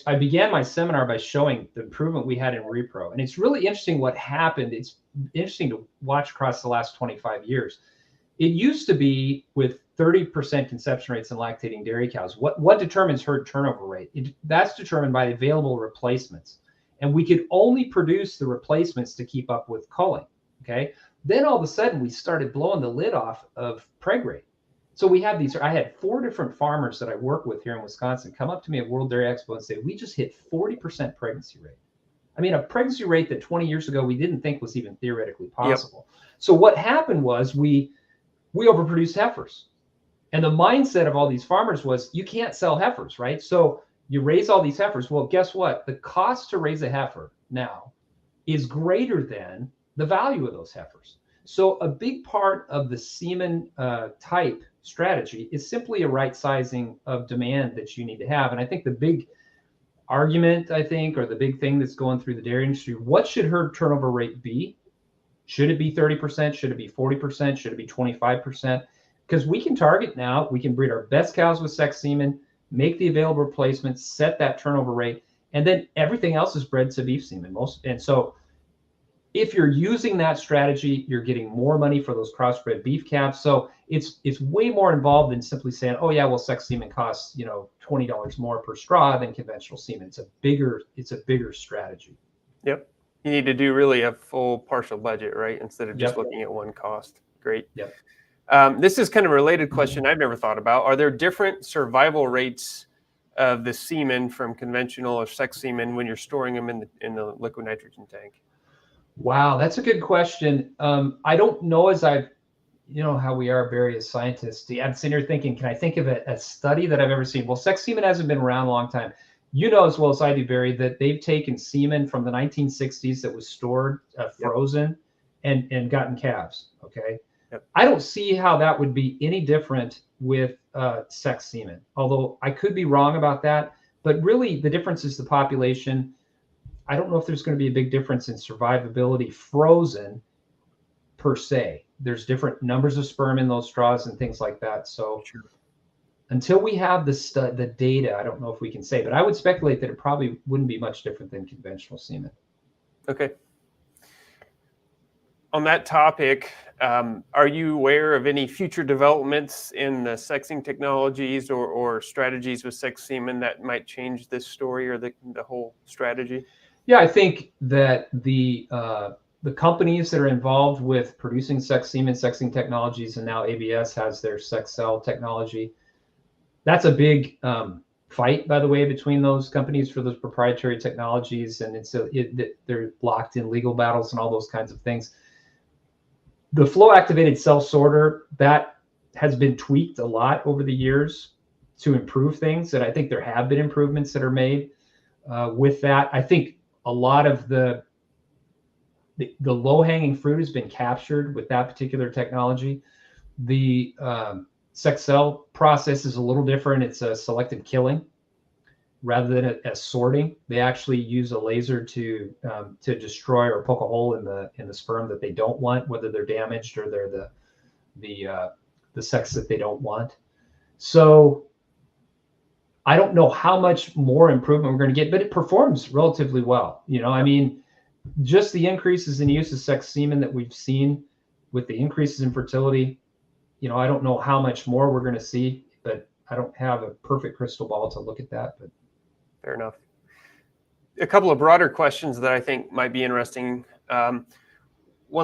I began my seminar by showing the improvement we had in repro. And it's really interesting what happened. It's interesting to watch across the last 25 years. It used to be with 30% conception rates in lactating dairy cows. What determines herd turnover rate? That's determined by available replacements. And we could only produce the replacements to keep up with culling, okay? Then all of a sudden, we started blowing the lid off of preg rate. So we have I had 4 different farmers that I work with here in Wisconsin come up to me at World Dairy Expo and say, we just hit 40% pregnancy rate. I mean, a pregnancy rate that 20 years ago we didn't think was even theoretically possible. Yep. So what happened was we overproduced heifers. And the mindset of all these farmers was you can't sell heifers, right? So you raise all these heifers. Well, guess what? The cost to raise a heifer now is greater than the value of those heifers. So a big part of the semen type strategy is simply a right sizing of demand that you need to have. And I think the big argument, or the big thing that's going through the dairy industry, what should herd turnover rate be? Should it be 30%? Should it be 40%? Should it be 25%? Because we can target now, we can breed our best cows with sex semen, make the available replacements, set that turnover rate, and then everything else is bred to beef semen. And so if you're using that strategy, you're getting more money for those crossbred beef calves. So it's way more involved than simply saying, oh yeah, well, sex semen costs, $20 more per straw than conventional semen. It's a bigger strategy. Yep. You need to do really a full partial budget, right? Instead of just looking at one cost. Great. Yep. This is kind of a related question I've never thought about. Are there different survival rates of the semen from conventional or sex semen when you're storing them in the liquid nitrogen tank? Wow, that's a good question. I don't know, how we are, Barry, as scientists. I'm sitting here thinking, can I think of a study that I've ever seen? Well, sex semen hasn't been around a long time. You know as well as I do, Barry, that they've taken semen from the 1960s that was stored frozen and gotten calves. Okay. Yep. I don't see how that would be any different with sex semen, although I could be wrong about that. But really, the difference is the population. I don't know if there's going to be a big difference in survivability frozen per se. There's different numbers of sperm in those straws and things like that. So until we have the data, I don't know if we can say, but I would speculate that it probably wouldn't be much different than conventional semen. Okay. On that topic, are you aware of any future developments in the sexing technologies or strategies with sex semen that might change this story or the whole strategy? Yeah, I think that the companies that are involved with producing sex semen, sexing technologies, and now ABS has their sex cell technology. That's a big fight, by the way, between those companies for those proprietary technologies, and they're locked in legal battles and all those kinds of things. The flow activated cell sorter, that has been tweaked a lot over the years to improve things, and I think there have been improvements that are made with that. I think a lot of the low-hanging fruit has been captured with that particular technology. The sex cell process is a little different. It's a selective killing rather than a sorting. They actually use a laser to destroy or poke a hole in the sperm that they don't want, whether they're damaged or they're the sex that they don't want. So I don't know how much more improvement we're going to get, but it performs relatively well. I mean, just the increases in use of sex semen that we've seen with the increases in fertility, I don't know how much more we're going to see, but I don't have a perfect crystal ball to look at that. But fair enough. A couple of broader questions that I think might be interesting. One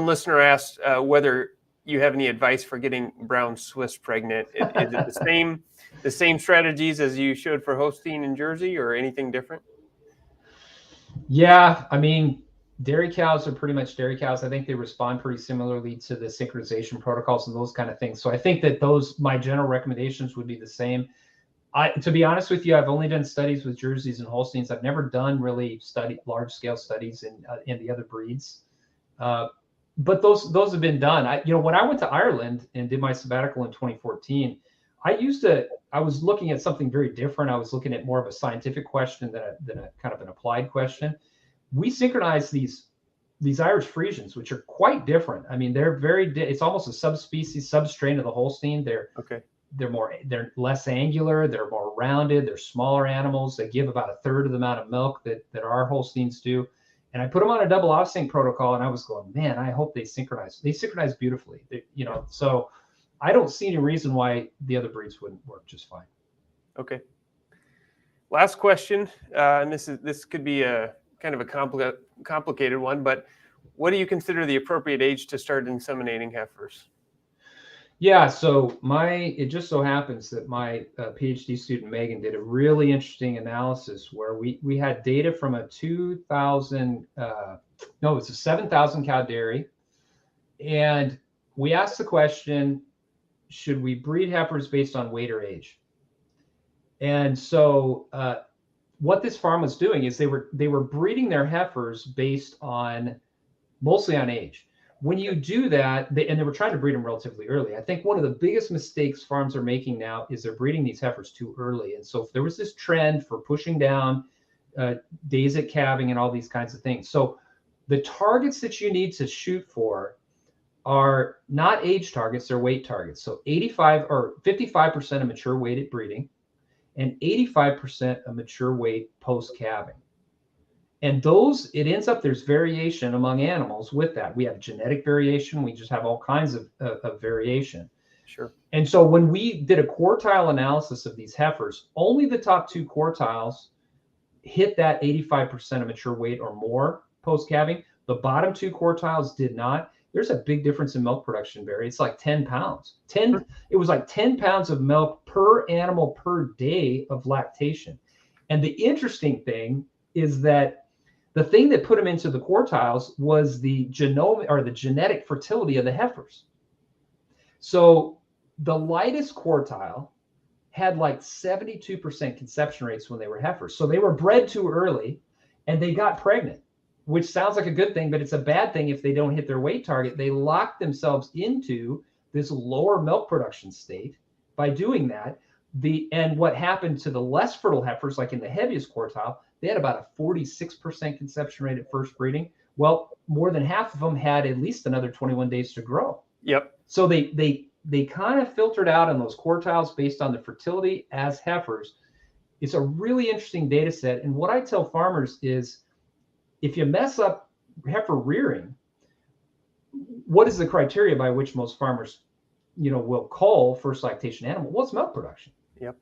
listener asked whether you have any advice for getting brown Swiss pregnant. Is it the same strategies as you showed for Holstein and Jersey, or anything different? Yeah, I mean, dairy cows are pretty much dairy cows. I think they respond pretty similarly to the synchronization protocols and those kind of things. So I think that my general recommendations would be the same. To be honest with you, I've only done studies with Jerseys and Holsteins. I've never done really large-scale studies in the other breeds. But those have been done. When I went to Ireland and did my sabbatical in 2014, I was looking at something very different. I was looking at more of a scientific question than a kind of an applied question. We synchronized these Irish Friesians, which are quite different. I mean, they're it's almost a subspecies, substrain of the Holstein. They're less angular, they're more rounded, they're smaller animals. They give about a third of the amount of milk that our Holsteins do. And I put them on a double off-sync protocol, and I was going, man, I hope they synchronize. They synchronize beautifully, so I don't see any reason why the other breeds wouldn't work just fine. Okay. Last question, and this could be a kind of a complicated one, but what do you consider the appropriate age to start inseminating heifers? Yeah, so it just so happens that my PhD student Megan did a really interesting analysis where we had data from a 7,000 cow dairy, and we asked the question, should we breed heifers based on weight or age? And so what this farm was doing is they were breeding their heifers based on mostly on age. When you do that, and they were trying to breed them relatively early. I think one of the biggest mistakes farms are making now is they're breeding these heifers too early. And so if there was this trend for pushing down days at calving and all these kinds of things. So the targets that you need to shoot for are not age targets, they're weight targets. So 85 or 55% of mature weight at breeding and 85% of mature weight post calving. And those, it ends up, there's variation among animals with that. We have genetic variation. We just have all kinds of variation. Sure. And so when we did a quartile analysis of these heifers, only the top 2 quartiles hit that 85% of mature weight or more post-calving. The bottom 2 quartiles did not. There's a big difference in milk production, Barry. It's like 10 pounds. It was like 10 pounds of milk per animal per day of lactation. And the interesting thing is that the thing that put them into the quartiles was the genome or the genetic fertility of the heifers. So the lightest quartile had like 72% conception rates when they were heifers. So they were bred too early and they got pregnant, which sounds like a good thing, but it's a bad thing if they don't hit their weight target. They lock themselves into this lower milk production state by doing that. And what happened to the less fertile heifers, like in the heaviest quartile, they had about a 46% conception rate at first breeding. Well, more than half of them had at least another 21 days to grow. Yep. So they kind of filtered out on those quartiles based on the fertility as heifers. It's a really interesting data set. And what I tell farmers is, if you mess up heifer rearing, what is the criteria by which most farmers, will cull first lactation animal? Well, it's milk production. Yep.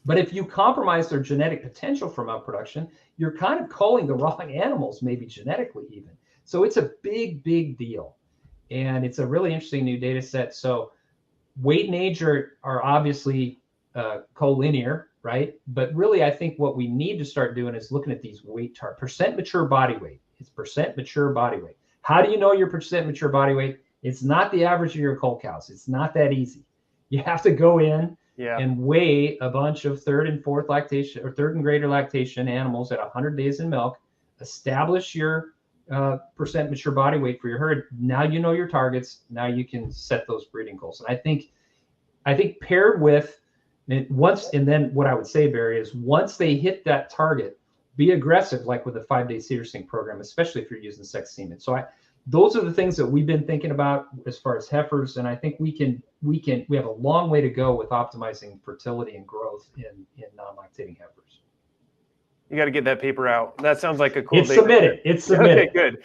But if you compromise their genetic potential for milk production, you're kind of culling the wrong animals, maybe genetically even. So it's a big, big deal. And it's a really interesting new data set. So weight and age are obviously collinear, right? But really, I think what we need to start doing is looking at these weight targets. Percent mature body weight. It's percent mature body weight. How do you know your percent mature body weight? It's not the average of your cull cows. It's not that easy. You have to go in and weigh a bunch of third and fourth lactation or third and greater lactation animals at 100 days in milk, establish your percent mature body weight for your herd. Now you know your targets. Now you can set those breeding goals. And I think paired with and then what I would say, Barry, is once they hit that target, be aggressive, like with the 5-day cedar sync program, especially if you're using sex semen. So those are the things that we've been thinking about as far as heifers. And I think we have a long way to go with optimizing fertility and growth in non-lactating heifers. You got to get that paper out. That sounds like a cool It's submitted. It's submitted. Okay, good.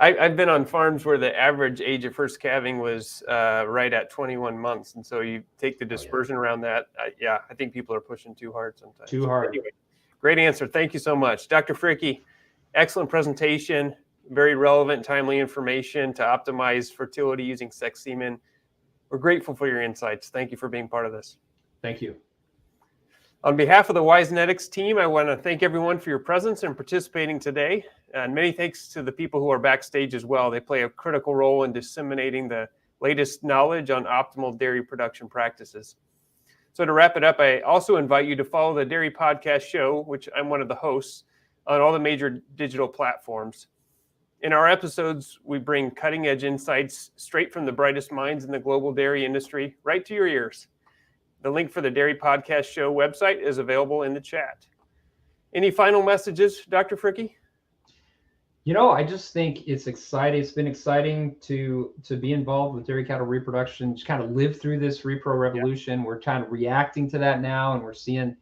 I've been on farms where the average age of first calving was right at 21 months. And so you take the dispersion around that. I think people are pushing too hard sometimes. Too hard. Anyway, great answer. Thank you so much. Dr. Fricke, excellent presentation. Very relevant, timely information to optimize fertility using sex semen. We're grateful for your insights. Thank you for being part of this. Thank you. On behalf of the WiseNetics team, I want to thank everyone for your presence and participating today. And many thanks to the people who are backstage as well. They play a critical role in disseminating the latest knowledge on optimal dairy production practices. So to wrap it up, I also invite you to follow the Dairy Podcast Show, which I'm one of the hosts, on all the major digital platforms. In our episodes, we bring cutting-edge insights straight from the brightest minds in the global dairy industry right to your ears. The link for the Dairy Podcast Show website is available in the chat. Any final messages, Dr. Fricke? I just think it's exciting. It's been exciting to be involved with dairy cattle reproduction, just kind of live through this repro revolution. We're kind of reacting to that now, and we're seeing,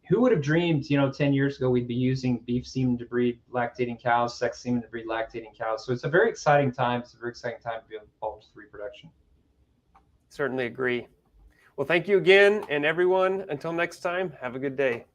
who would have dreamed, 10 years ago, we'd be using beef semen to breed lactating cows, sex semen to breed lactating cows. So it's a very exciting time. It's a very exciting time to be involved with reproduction. Certainly agree. Well, thank you again. And everyone, until next time, have a good day.